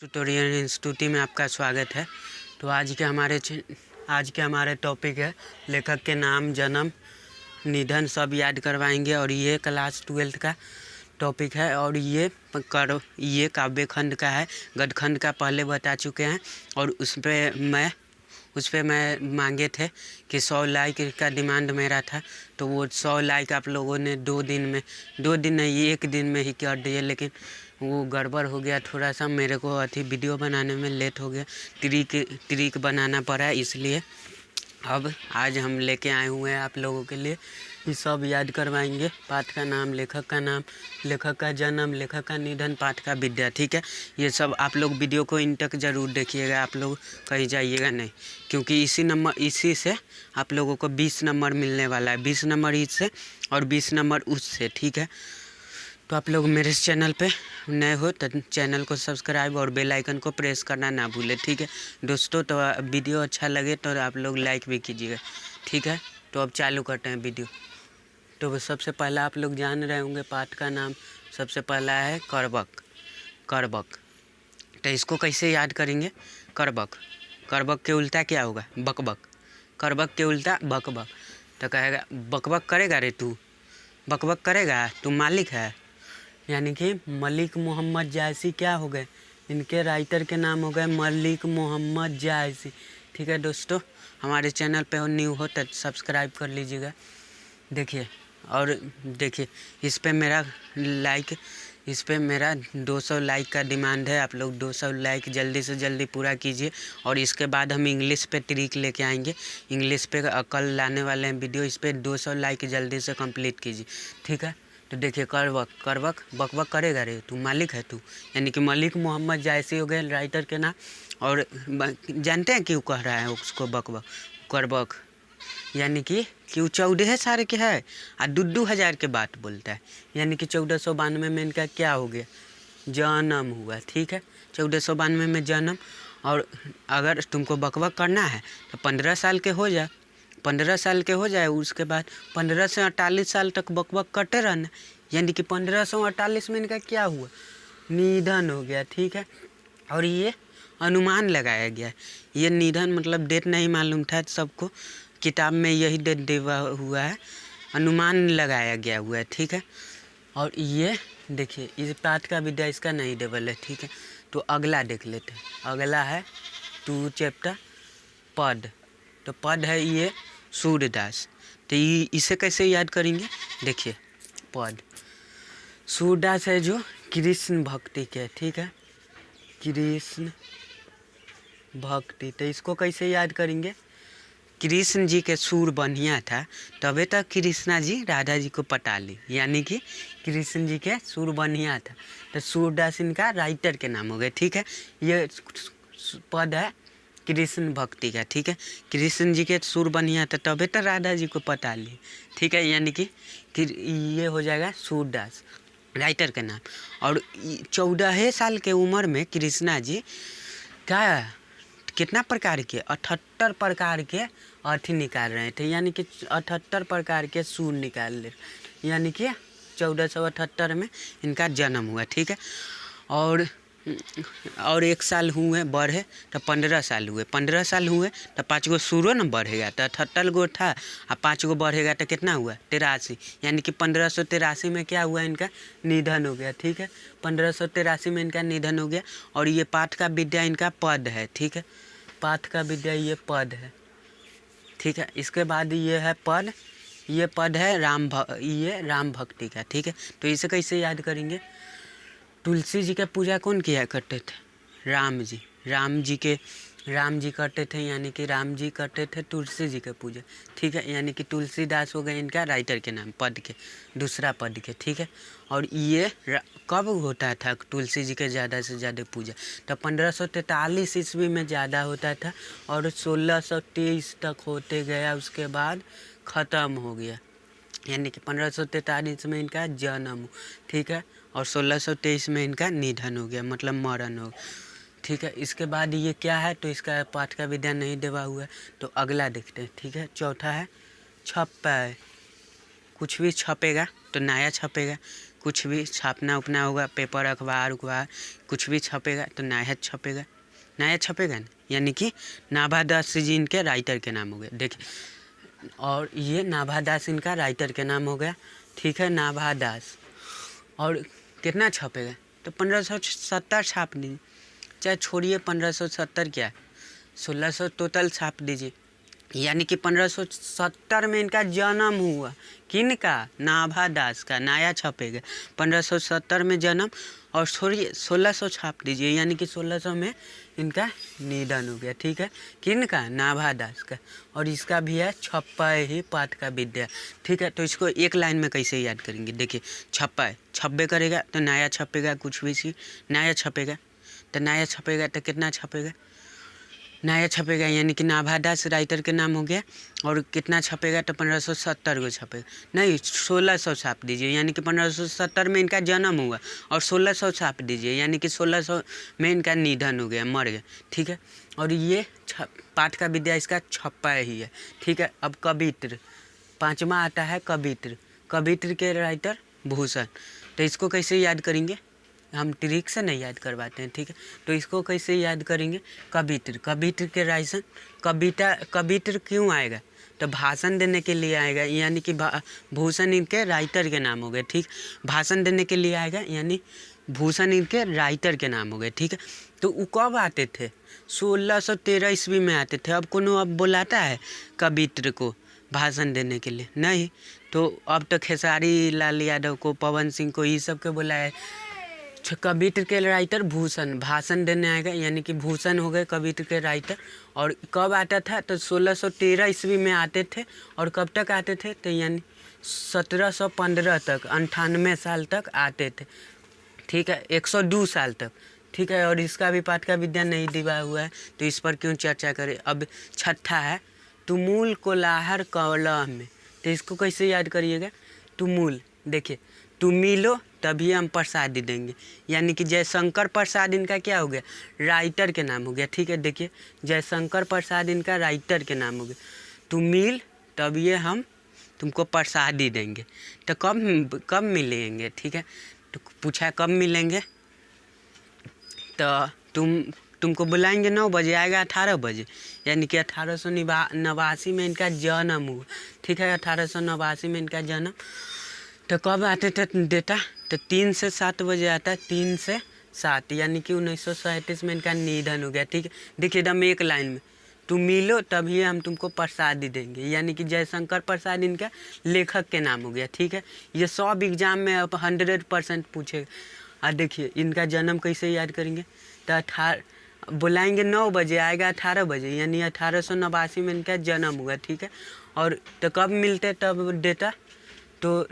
Tutorial institute में आपका स्वागत है। तो आज के हमारे टॉपिक है लेखक के नाम, जन्म, निधन सब याद करवाएंगे। और ये क्लास 12 का टॉपिक है और ये काव्य खंड का है। गद्य खंड का पहले बता चुके हैं और उस पर मैं मांगे थे कि 100 लाइक का डिमांड मेरा था। तो वो 100 लाइक आप लोगों ने 2 दिन नहीं 1 दिन में ही कर दिए, लेकिन वो गड़बड़ हो गया थोड़ा सा। मेरे को वीडियो बनाने में लेट हो गया, ट्रिक बनाना पड़ा, इसलिए अब आज हम लेके आए हुए हैं आप लोगों के लिए। ये सब याद करवाएंगे। पाठ का नाम, लेखक का नाम, लेखक का जन्म, लेखक का निधन, पाठ का विद्या। ठीक है, ये सब आप लोग वीडियो को इन तक ज़रूर देखिएगा, आप लोग कहीं जाइएगा नहीं, क्योंकि इसी से आप लोगों को 20 नंबर मिलने वाला है। 20 नंबर इससे और 20 नंबर उससे। ठीक है, तो आप लोग मेरे चैनल पे नए हो तो चैनल को सब्सक्राइब और बेल आइकन को प्रेस करना ना भूलें। ठीक है दोस्तों, तो वीडियो अच्छा लगे तो आप लोग लाइक भी कीजिएगा। ठीक है, तो अब चालू करते हैं वीडियो। तो सबसे पहला आप लोग जान रहे होंगे पाठ का नाम। सबसे पहला है करबक। तो इसको कैसे याद करेंगे? करबक के उल्टा क्या होगा? बकबक। करबक के उल्टा बकबक। तो कहेगा बकबक करेगा रे तू, बकबक करेगा तू, मालिक है। यानी कि मलिक मोहम्मद जायसी क्या हो गए? इनके राइटर के नाम हो गए मलिक मोहम्मद जायसी। ठीक है दोस्तों, हमारे चैनल पे हो न्यू हो तो सब्सक्राइब कर लीजिएगा। देखिए इस पे मेरा 200 लाइक का डिमांड है। आप लोग 200 लाइक जल्दी से जल्दी पूरा कीजिए। और इसके बाद हम इंग्लिश पे ट्रिक लेके आएंगे। इंग्लिश पे कल लाने वाले हैं वीडियो। इस पे 200 लाइक जल्दी से कंप्लीट कीजिए। ठीक है, तो देखिए करबक बकबक करेगा रे तू, मालिक है तू। यानी कि मलिक मोहम्मद जायसी हो गए राइटर के नाम। और जानते हैं क्यों कह रहा है उसको बकबक करबक? यानी कि क्यों 14 साल के है और 2,000 के बात बोलता है। यानी कि 1492 में इनका क्या हो गया? जन्म हुआ। ठीक है, 1492 में जन्म। और अगर तुमको बकबक करना है तो 15 साल के हो जाए, 15 साल के हो जाए, उसके बाद 15 से 48 साल तक बकबक करते रहना। यानी कि 1548 में इनका क्या हुआ? निधन हो गया। ठीक है, और ये अनुमान लगाया गया है। ये निधन मतलब डेट नहीं मालूम था सबको, किताब में यही डेट दिया हुआ है, अनुमान लगाया गया हुआ है। ठीक है, और ये देखिए इस पाठ का विद्या इसका नहीं देवल है। ठीक है, तो अगला देख लेते हैं। अगला है 2 चैप्टर पद। तो पद है ये सूरदास। तो इसे कैसे याद करेंगे? देखिए पद सूरदास है जो कृष्ण भक्ति के। ठीक है, कृष्ण भक्ति। तो इसको कैसे याद करेंगे? कृष्ण जी के सुर बढ़िया था तबे तक कृष्णा जी राधा जी को पटा ली। यानी कि कृष्ण जी के सुर बढ़िया था तो सूरदास इनका राइटर के नाम हो गए। ठीक है, ये पद है कृष्ण भक्ति का। ठीक है, कृष्ण जी के सुर बढ़िया था तबे तक राधा जी को पटा ली। ठीक है, यानी कि ये हो जाएगा सूरदास राइटर का नाम। और 14 साल के उम्र में कृष्णा जी क्या कितना प्रकार के 78 प्रकार के अर्थ निकाल रहे थे। यानी कि 78 प्रकार के सुर निकाल ले। यानी कि 1478 में इनका जन्म हुआ। ठीक है, और 1 साल हुए बढ़े तो 15 साल हुए। 15 साल हुए तो 5 गो सुरो न बढ़ेगा तो 78 गो था और 5 गो बढ़ेगा तो कितना हुआ? 83। यानी कि 1583 में क्या हुआ? इनका निधन हो गया। ठीक है, 1583 में इनका निधन हो गया। और ये पाठ का विद्या इनका पद है। ठीक है, पाठ का विद्या ये पद है। ठीक है, इसके बाद ये है पद। ये पद है ये राम भक्ति का। ठीक है, तो इसे कैसे याद करेंगे? तुलसी जी का पूजा कौन किया करते थे? राम जी करते थे। यानी कि राम जी करते थे तुलसी जी का पूजा। ठीक है, यानी कि तुलसीदास हो गए इनका राइटर के नाम, पद के दूसरा पद के। ठीक है, और ये कब होता था तुलसी जी के ज़्यादा से ज़्यादा पूजा? तो 1543 ईस्वी में ज़्यादा होता था और 1623 तक होते गया, उसके बाद ख़त्म हो गया। यानी कि 1543 में इनका जन्म। ठीक है, और 1623 में इनका निधन हो गया, मतलब मरण हो। ठीक है, इसके बाद ये क्या है? तो इसका पाठ का विद्या नहीं देवा हुआ है। तो अगला देखते हैं। ठीक है, चौथा है छपै। कुछ भी छपेगा तो नया छपेगा, कुछ भी छापना उपना होगा, पेपर अखबार उखबार कुछ भी छपेगा तो नायत छपेगा, नायत छपेगा ना, यानी कि नाभा दास जी इनके राइटर के नाम हो गए। देखिए, और ये नाभा दास इनका राइटर के नाम हो गया, ठीक है, नाभा दास। और कितना छपेगा तो 1570 छाप दीजिए, चाहे छोड़िए 1570 क्या है, 1600 टोटल छाप दीजिए। यानी कि 1570 में इनका जन्म हुआ, किनका, नाभा दास का, नया छपेगा 1570 में जन्म, और छोड़िए 1600 छाप दीजिए, यानी कि 1600 में इनका निधन हो गया, ठीक है, किनका, नाभा दास का। और इसका भी है छप्पा ही पाठ का विद्या, ठीक है। तो इसको एक लाइन में कैसे याद करेंगे, देखिए, छप्पा है, छप्पे करेगा तो नया छपेगा, कुछ भी चीज़ नया छपेगा, तो नया छपेगा तो कितना छपेगा, नया छपेगा, यानी कि नाभा दास राइटर के नाम हो गया। और कितना छपेगा तो 1570 को छपेगा, नहीं 1600 छाप दीजिए, यानी कि 1570 में इनका जन्म हुआ, और 1600 छाप दीजिए, यानी कि 1600 में इनका निधन हो गया, मर गया, ठीक है। और ये पाठ का विद्या इसका छप्पा ही है, ठीक है। अब कवित्र, पाँचवा आता है कवित्र, कवित्र के राइटर भूषण। तो इसको कैसे याद करेंगे, हम ट्रिक से नहीं याद करवाते हैं, ठीक है। तो इसको कैसे याद करेंगे, कवित्र, कवित्र के राइसन, कविता, कवित्र क्यों आएगा तो भाषण देने के लिए आएगा, यानी कि भूषण इनके राइटर के नाम हो गए, ठीक, भाषण देने के लिए आएगा, यानी भूषण इनके राइटर के नाम हो गए, ठीक है। तो वो कब आते थे, 1613 ईस्वी में आते थे। अब कोनो अब बुलाता है कवित्र को भाषण देने के लिए, नहीं। तो अब तो खेसारी लाल यादव को, पवन सिंह को, ये सब के बुलाया। कवित्र के राइटर भूषण भाषण देने आएगा, यानी कि भूषण हो गए कवित्र के राइटर। और कब आता था तो 1613 ईस्वी में आते थे, और कब तक आते थे तो यानी 1715 तक, 98 साल तक आते थे, ठीक है, 102 साल तक, ठीक है। और इसका भी पाठ का विद्या नहीं दिया हुआ है, तो इस पर क्यों चर्चा करें। अब छठा है तुमुल कोलाहल कलह में, तो इसको कैसे याद करिएगा, तुमुल, देखिए, तुम मिलो तभी हम प्रसादी देंगे, यानी कि जयशंकर प्रसाद इनका क्या हो गया, राइटर के नाम हो गया, ठीक है। देखिए, जयशंकर प्रसाद इनका राइटर के नाम हो गया, तुम मिल तभी हम तुमको प्रसादी देंगे। तो कब कब मिलेंगे, ठीक है, तो पूछा कब मिलेंगे, तो तुमको बुलाएंगे 9 बजे, आएगा 18 बजे, यानी कि 1889 में इनका जन्म हुआ, ठीक है, 1889 में इनका जन्म। तो कब आते थे डेटा, तो 3 से 7 बजे आता है, 3 से 7, यानी कि 1937 में इनका निधन हो गया, ठीक है। देखिए एकदम एक लाइन में, तुम मिलो तभी हम तुमको प्रसादी देंगे, यानी कि जयशंकर प्रसाद इनका लेखक के नाम हो गया, ठीक है। ये सब एग्जाम में अब 100% पूछेगा। और देखिए इनका जन्म कैसे याद करेंगे, तो 18 बुलाएंगे 9 बजे, आएगा 18 बजे, यानी 1889 में इनका जन्म हुआ, ठीक है। और तो कब मिलते तब डेटा, तो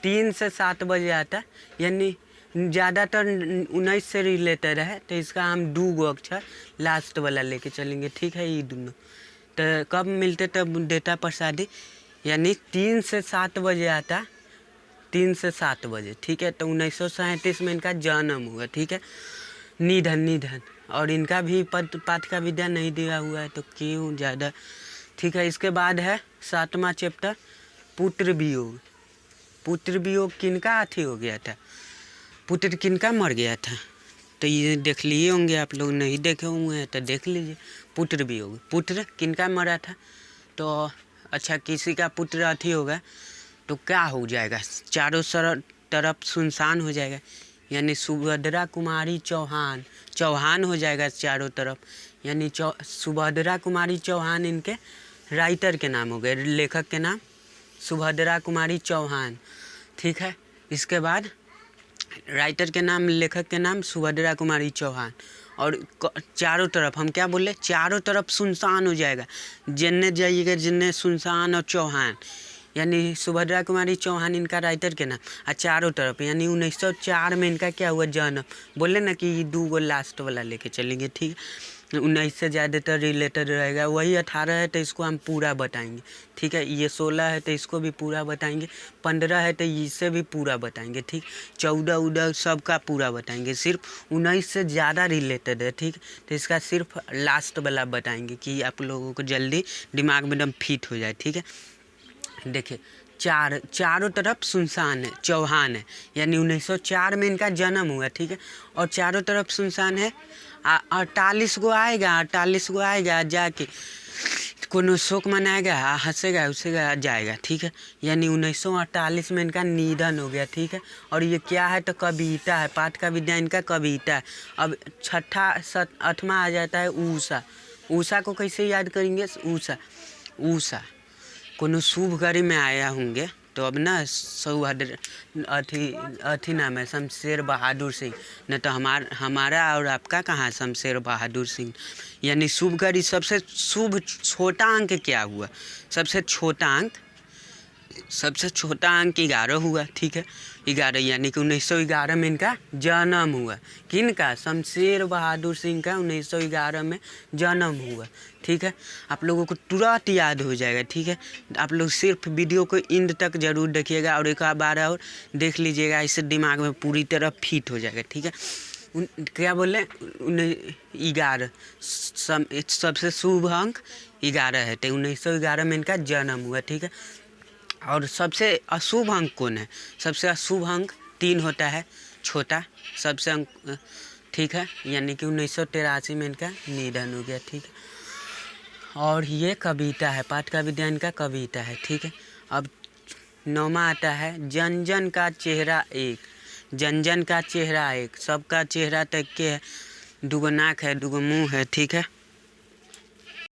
3 से 7 बजे आता, यानी ज़्यादातर 19 से रिलेटेड है, तो इसका हम 2 अक्षर लास्ट वाला लेके चलेंगे, ठीक है, ये दोनों। तो कब मिलते तब डेटा प्रसादी, यानी 3 से 7 बजे आता, 3 से 7 बजे, ठीक है। तो 1937 में इनका जन्म हुआ, ठीक है। निधन, और इनका भी पाठ का विद्या नहीं दिया हुआ है, तो क्यों ज़्यादा, ठीक है। इसके बाद है 7वां चैप्टर पुत्र वियोग। पुत्र वियोग किनका अथी हो गया था, पुत्र किनका मर गया था, तो ये देख लिए होंगे आप लोग, नहीं देखे होंगे तो देख लीजिए। पुत्र वियोग, पुत्र किनका मरा था, तो अच्छा किसी का पुत्र अथी होगा तो क्या हो जाएगा, चारों तरफ सुनसान हो जाएगा, यानी सुभद्रा कुमारी चौहान हो जाएगा चारों तरफ, यानी सुभद्रा कुमारी चौहान इनके राइटर के नाम हो गए, लेखक के नाम सुभद्रा कुमारी चौहान, ठीक है। इसके बाद राइटर के नाम, लेखक के नाम सुभद्रा कुमारी चौहान। और चारों तरफ हम क्या बोले, चारों तरफ सुनसान हो जाएगा, जिन्ने जाइएगा जिन्ने सुनसान और चौहान, यानी सुभद्रा कुमारी चौहान इनका राइटर के नाम, और चारों तरफ, यानी 1904 में इनका क्या हुआ जन्म, बोले ना कि ये 2 गो लास्ट वाला लेके चलेंगे, ठीक है। 19 से ज़्यादातर रिलेटेड रहेगा, वही 18 है तो इसको हम पूरा बताएंगे, ठीक है। ये 16 है तो इसको भी पूरा बताएंगे, 15 है तो इससे भी पूरा बताएंगे, ठीक। 14 सबका पूरा बताएंगे, सिर्फ 19 से ज़्यादा रिलेटेड है, ठीक। तो इसका सिर्फ लास्ट वाला बताएंगे कि आप लोगों को जल्दी दिमाग में एकदम फिट हो जाए, ठीक है। देखिए चारों तरफ सुनसान है, चौहान है, यानी 1904 में इनका जन्म हुआ, ठीक है। और चारों तरफ सुनसान है। 48 गो आएगा, 48 गो आएगा जाके कोनो शोक मनाएगा, हंसेगा उसेगा जाएगा, ठीक है। यानी 1948 में इनका निधन हो गया, ठीक है। और ये क्या है तो कविता है, पाठ का विद्या इनका कविता है। अब छठा 8वां आ जाता है ऊषा। ऊषा को कैसे याद करेंगे? ऊषा कोनो शुभ घड़ी में आया होंगे तो अब ना सौहदर अथी नाम है शमशेर बहादुर सिंह, न तो हमारा और आपका कहाँ शमशेर बहादुर सिंह। यानी शुभ घड़ी सबसे शुभ छोटा अंक क्या हुआ? सबसे छोटा अंक 11 हुआ, ठीक है। 11 यानी कि 1911 में इनका जन्म हुआ। किनका? शमशेर बहादुर सिंह का 1911 में जन्म हुआ, ठीक है। आप लोगों को तुरंत याद हो जाएगा, ठीक है। आप लोग सिर्फ वीडियो को एंड तक ज़रूर देखिएगा और एक बार और देख लीजिएगा, इससे दिमाग में पूरी तरह फिट हो जाएगा, ठीक है। क्या बोले? 11 सबसे शुभ अंक 11 है, तो 1911 में इनका जन्म हुआ, ठीक है। और सबसे अशुभ अंक कौन है? सबसे अशुभ अंक 3 होता है, छोटा सबसे अंक, ठीक है। यानी कि 1983 में इनका निधन हो गया, ठीक है। और ये कविता है, पाठ का विद्या इनका कविता है, ठीक है। अब 9वां आता है जन जन का चेहरा एक। जन जन का चेहरा एक, सबका चेहरा तक के है, दुगो नाक है, दुगो मुँह है, ठीक है।